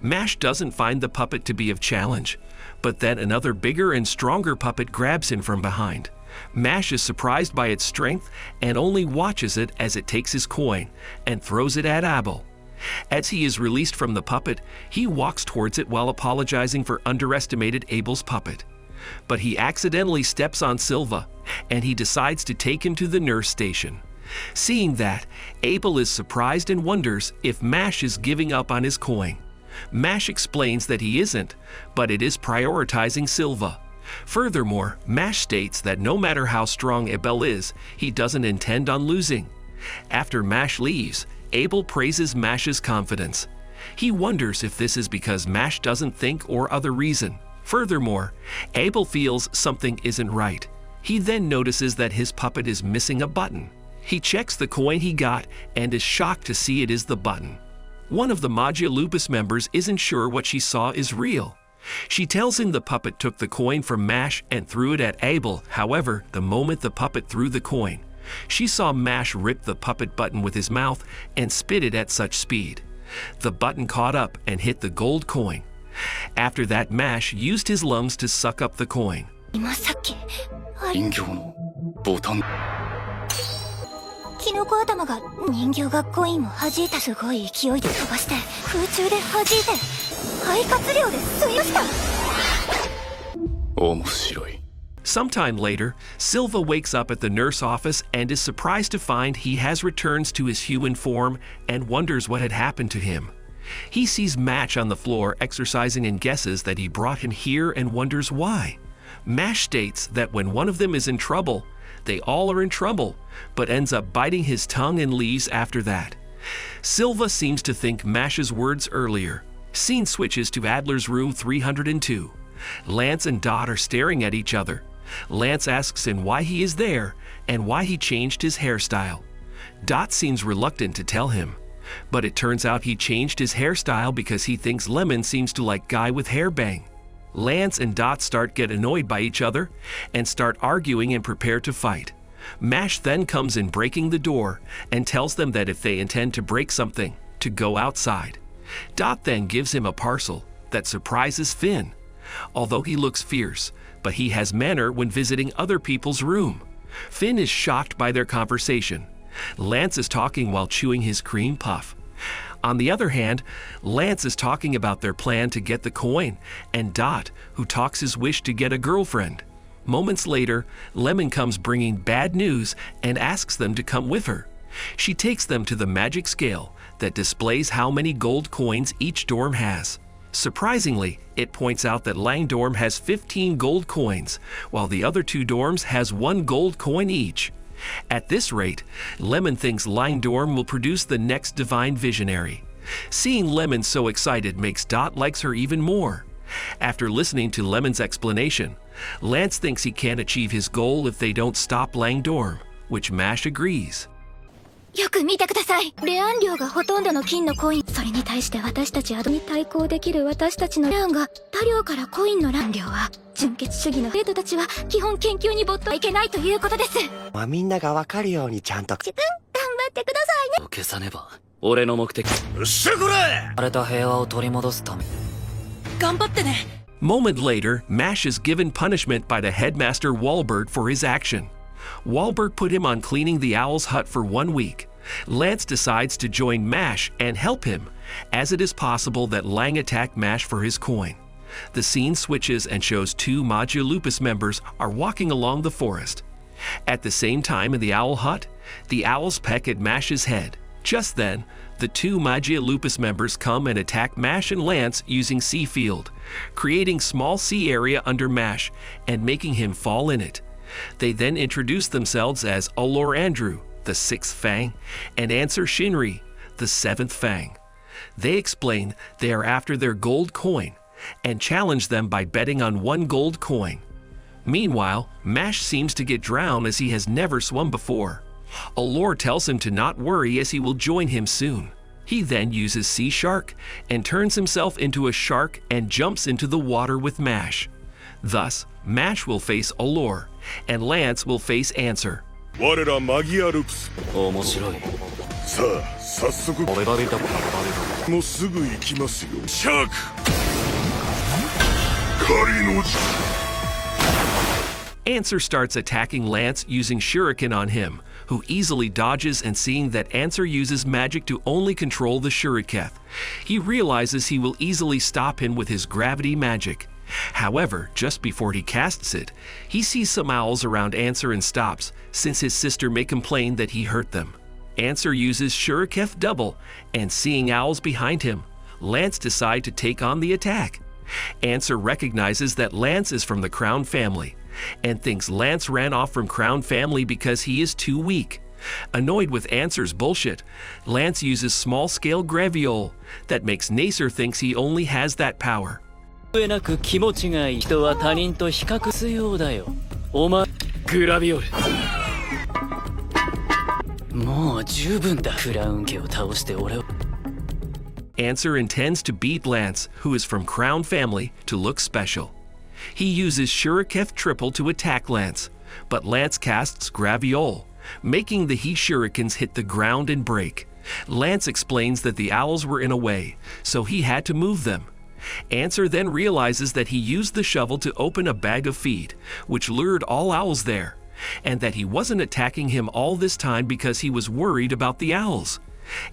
Mash doesn't find the puppet to be of challenge, but then another bigger and stronger puppet grabs him from behind. Mash is surprised by its strength and only watches it as it takes his coin and throws it at Abel. As he is released from the puppet, he walks towards it while apologizing for underestimated Abel's puppet. But he accidentally steps on Silva, and he decides to take him to the nurse station. Seeing that, Abel is surprised and wonders if Mash is giving up on his coin. Mash explains that he isn't, but it is prioritizing Silva. Furthermore, Mash states that no matter how strong Abel is, he doesn't intend on losing. After Mash leaves, Abel praises Mash's confidence. He wonders if this is because Mash doesn't think or other reason. Furthermore, Abel feels something isn't right. He then notices that his puppet is missing a button. He checks the coin he got and is shocked to see it is the button. One of the Magia Lupus members isn't sure what she saw is real. She tells him the puppet took the coin from Mash and threw it at Abel. However, the moment the puppet threw the coin, she saw Mash rip the puppet button with his mouth and spit it at such speed. The button caught up and hit the gold coin. After that, Mash used his lungs to suck up the coin. 今さっき人形のボタン。キノコ頭が人形がコインを弾いた。すごい勢いで飛ばして空中で弾いて肺活量で吸いました。面白い。Sometime later, Silva wakes up at the nurse office and is surprised to find he has returns to his human form and wonders what had happened to him. He sees Mash on the floor exercising and guesses that he brought him here and wonders why. Mash states that when one of them is in trouble, they all are in trouble, but ends up biting his tongue and leaves after that. Silva seems to think Mash's words earlier. Scene switches to Adler's room 302. Lance and Dot are staring at each other. Lance asks him why he is there and why he changed his hairstyle. Dot seems reluctant to tell him, but it turns out he changed his hairstyle because he thinks Lemon seems to like guy with hair bang. Lance and Dot get annoyed by each other and start arguing and prepare to fight. Mash then comes in breaking the door and tells them that if they intend to break something, to go outside. Dot then gives him a parcel that surprises Finn. Although he looks fierce, but he has manner when visiting other people's room. Finn is shocked by their conversation. Lance is talking while chewing his cream puff. On the other hand, Lance is talking about their plan to get the coin, and Dot, who talks his wish to get a girlfriend. Moments later, Lemon comes bringing bad news and asks them to come with her. She takes them to the magic scale that displays how many gold coins each dorm has. Surprisingly, it points out that Lang dorm has 15 gold coins, while the other two dorms has 1 gold coin each. At this rate, Lemon thinks Lang dorm will produce the next divine visionary. Seeing Lemon so excited makes Dot likes her even more. After listening to Lemon's explanation, Lance thinks he can't achieve his goal if they don't stop Lang dorm, which Mash agrees. よく見てください。レアン量がほとんどの金のコイン。それに対して私たちアドに対抗できる私たちの量が他量からコインの乱量は純血主義の生徒たちは基本研究に没頭いけないということです。まあ、みんながわかるようにちゃんと。自分頑張ってくださいね。消さねば俺の目的。よっしゃこれ。荒れた平和を取り戻すため。頑張ってね。Moment later, Mash is given punishment by the headmaster Wahlberg for his action. Wahlberg put him on cleaning the owl's hut for 1 week. Lance decides to join Mash and help him, as it is possible that Lang attacked Mash for his coin. The scene switches and shows 2 Magia Lupus members are walking along the forest. At the same time in the owl hut, the owls peck at Mash's head. Just then, the 2 Magia Lupus members come and attack Mash and Lance using Sea Field, creating small sea area under Mash and making him fall in it. They then introduce themselves as Olor Andrew, the 6th Fang, and Answer Shinri, the 7th Fang. They explain they are after their gold coin and challenge them by betting on 1 gold coin. Meanwhile, Mash seems to get drowned as he has never swum before. Olor tells him to not worry as he will join him soon. He then uses Sea Shark and turns himself into a shark and jumps into the water with Mash. Thus, Mash will face Olor, and Lance will face Answer. 我らマギアルプス。面白い。さあ、早速。俺バビだ。もうすぐ行きますよ。シャーク。狩りの時。Answer starts attacking Lance using Shuriken on him, who easily dodges, and seeing that Answer uses magic to only control the Shuriken, he realizes he will easily stop him with his gravity magic. However, just before he casts it, he sees some owls around Answer and stops, since his sister may complain that he hurt them. Answer uses Shuriken double, and seeing owls behind him, Lance decides to take on the attack. Answer recognizes that Lance is from the Crown family, and thinks Lance ran off from Crown family because he is too weak. Annoyed with Answer's bullshit, Lance uses small-scale graviole that makes Nacer thinks he only has that power. なく気持ちがいい人は他人と比較するようだよ。お前グラビオル。もう十分だ。クラウン家を倒して俺を。Answer intends to beat Lance, who is from Crown family, to look special. He uses Shuriken triple to attack Lance, but Lance casts Graviole, making the He Shurikens hit the ground and break. Lance explains that the owls were in a way, so he had to move them. Answer then realizes that he used the shovel to open a bag of feed, which lured all owls there, and that he wasn't attacking him all this time because he was worried about the owls.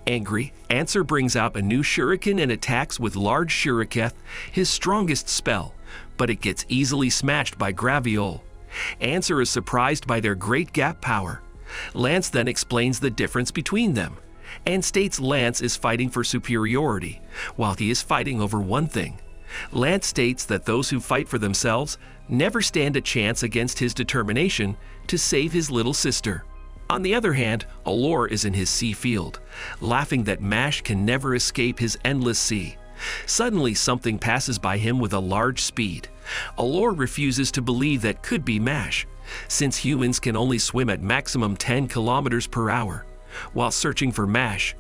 Angry, Answer brings out a new Shuriken and attacks with Large Shuriken, his strongest spell, but it gets easily smashed by Graviole. Answer is surprised by their great gap power. Lance then explains the difference between them. and states Lance is fighting for superiority, while he is fighting over one thing. Lance states that those who fight for themselves never stand a chance against his determination to save his little sister. On the other hand, Allure is in his sea field, laughing that Mash can never escape his endless sea. Suddenly, something passes by him with a large speed. Allure refuses to believe that could be Mash, since humans can only swim at maximum 10 kilometers per hour. While searching for Mash,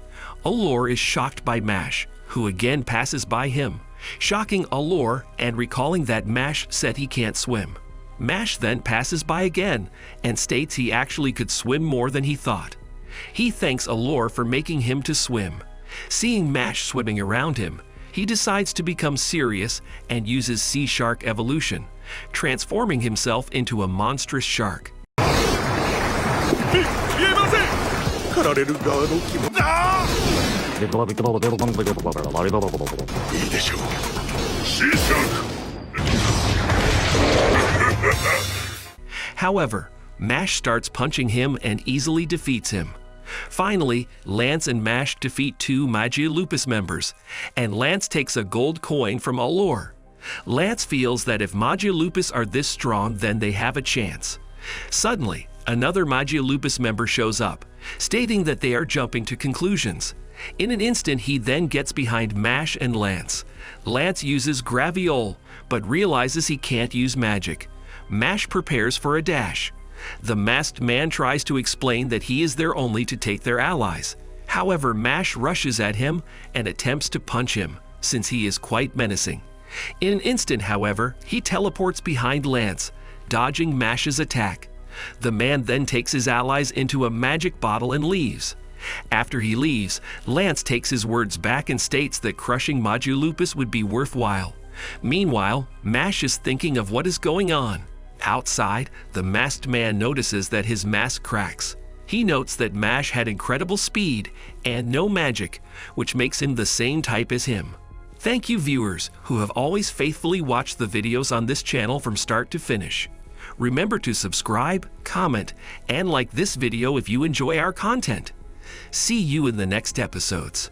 Allure is shocked by Mash, who again passes by him, shocking Allure and recalling that Mash said he can't swim. Mash then passes by again and states he actually could swim more than he thought. He thanks Allure for making him to swim. Seeing Mash swimming around him, he decides to become serious and uses sea shark evolution, transforming himself into a monstrous shark. 言えません狩られる側の気持ちいいでしょうシーシャーク However, Mash starts punching him and easily defeats him. Finally, Lance and Mash defeat 2 Magia Lupus members, and Lance takes a gold coin from Allure. Lance feels that if Magia Lupus are this strong, then they have a chance. Suddenly, another Magia Lupus member shows up, stating that they are jumping to conclusions. In an instant, he then gets behind Mash and Lance. Lance uses Graviole, but realizes he can't use magic. Mash prepares for a dash. The masked man tries to explain that he is there only to take their allies. However, Mash rushes at him and attempts to punch him, since he is quite menacing. In an instant, however, he teleports behind Lance, dodging Mash's attack. The man then takes his allies into a magic bottle and leaves. After he leaves, Lance takes his words back and states that crushing Magia Lupus would be worthwhile. Meanwhile, Mash is thinking of what is going on. Outside, the masked man notices that his mask cracks. He notes that Mash had incredible speed and no magic, which makes him the same type as him. Thank you, viewers, who have always faithfully watched the videos on this channel from start to finish. Remember to subscribe, comment, and like this video if you enjoy our content. See you in the next episodes.